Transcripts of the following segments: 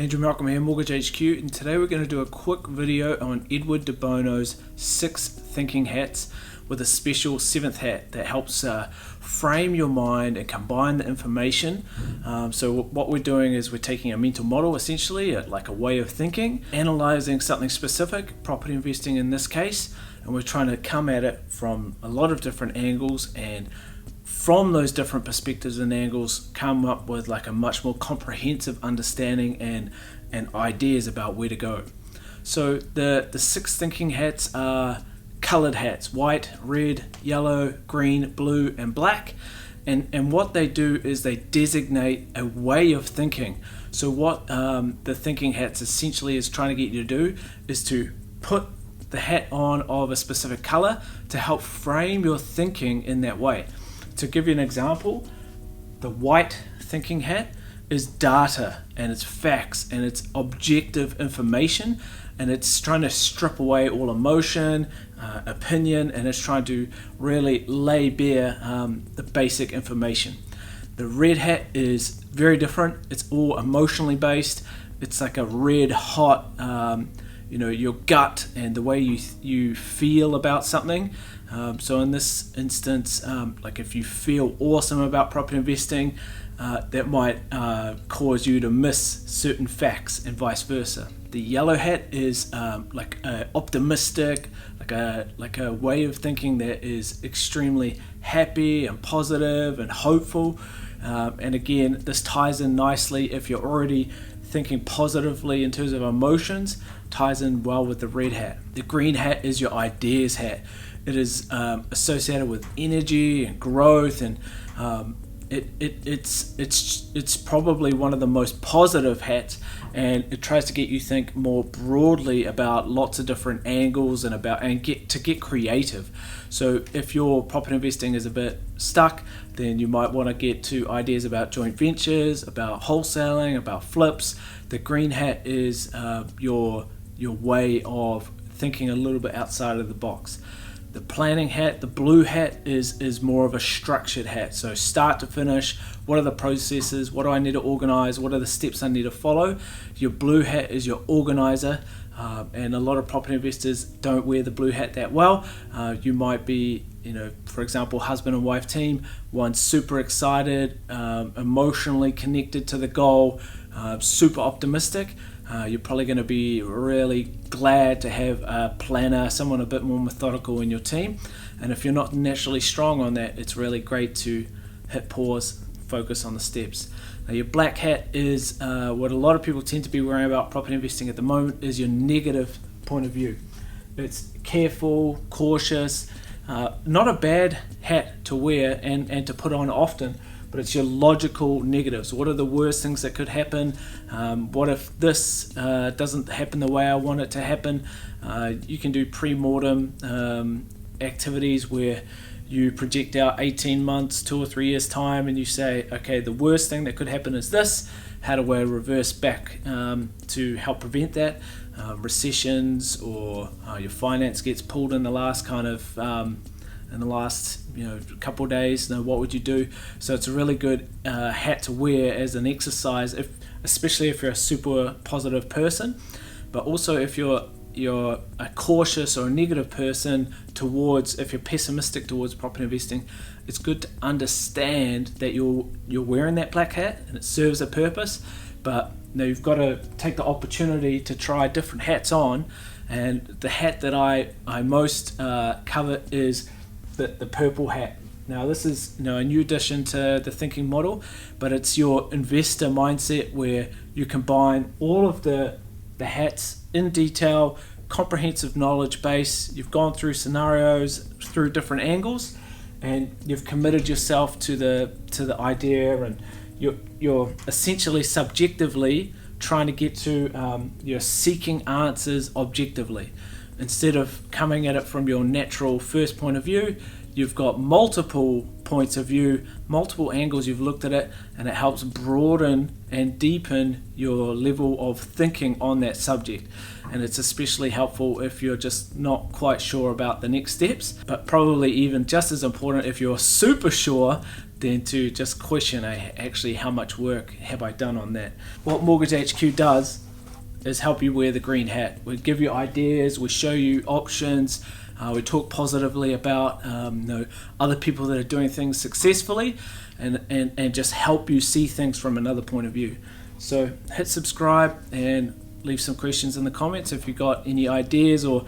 Andrew Malcolm here, Mortgage HQ, and today we're going to do a quick video on Edward De Bono's 6 thinking hats with a special 7th hat that helps frame your mind and combine the information. So what we're doing is we're taking a mental model, essentially, like a way of thinking, analyzing something specific, property investing in this case, and we're trying to come at it from a lot of different angles, and from those different perspectives and angles come up with like a much more comprehensive understanding and ideas about where to go. So the 6 thinking hats are colored hats: white, red, yellow, green, blue, and black. And what they do is they designate a way of thinking. So what the thinking hats essentially is trying to get you to do is to put the hat on of a specific color to help frame your thinking in that way. To give you an example, the white thinking hat is data and it's facts and it's objective information, and it's trying to strip away all emotion, opinion, and it's trying to really lay bare the basic information. The red hat is very different. It's all emotionally based. It's like a red hot, your gut and the way you feel about something. So in this instance, like if you feel awesome about property investing, that might cause you to miss certain facts and vice versa. The yellow hat is like optimistic, like a way of thinking that is extremely happy and positive and hopeful. And again, this ties in nicely if you're already thinking positively in terms of emotions, ties in well with the red hat. The green hat is your ideas hat. It is associated with energy and growth, and it's probably one of the most positive hats, and it tries to get you think more broadly about lots of different angles and get creative. So if your property investing is a bit stuck, then you might want to get to ideas about joint ventures, about wholesaling, about flips. The green hat is your way of thinking a little bit outside of the box. The planning hat, the blue hat, is more of a structured hat. So start to finish, what are the processes? What do I need to organize? What are the steps I need to follow? Your blue hat is your organizer, and a lot of property investors don't wear the blue hat that well. You might be, for example, husband and wife team, one super excited, emotionally connected to the goal, super optimistic. You're probably going to be really glad to have a planner, someone a bit more methodical in your team. And if you're not naturally strong on that, it's really great to hit pause, focus on the steps. Now, your black hat is what a lot of people tend to be worrying about property investing at the moment, is your negative point of view. It's careful, cautious, not a bad hat to wear and to put on often, but it's your logical negatives. What are the worst things that could happen? What if this doesn't happen the way I want it to happen? You can do pre-mortem activities where you project out 18 months, 2 or 3 years time, and you say, okay, the worst thing that could happen is this. How do I reverse back to help prevent that? Recessions, or your finance gets pulled in the last couple of days. What would you do? So it's a really good hat to wear as an exercise, especially if you're a super positive person, but also if you're a cautious or a negative person if you're pessimistic towards property investing. It's good to understand that you're wearing that black hat and it serves a purpose, but you've got to take the opportunity to try different hats on. And the hat that I most covet is the purple hat. Now this is a new addition to the thinking model, but it's your investor mindset where you combine all of the hats in detail, comprehensive knowledge base. You've gone through scenarios through different angles, and you've committed yourself to the idea, and you're essentially subjectively trying to get to you're seeking answers objectively. Instead of coming at it from your natural first point of view, you've got multiple points of view, multiple angles you've looked at it, and it helps broaden and deepen your level of thinking on that subject. And it's especially helpful if you're just not quite sure about the next steps, but probably even just as important if you're super sure than to just question actually how much work have I done on that. What Mortgage HQ does is help you wear the green hat. We give you ideas, we show you options, we talk positively about other people that are doing things successfully, and just help you see things from another point of view. So hit subscribe and leave some questions in the comments if you've got any ideas or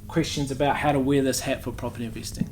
questions about how to wear this hat for property investing.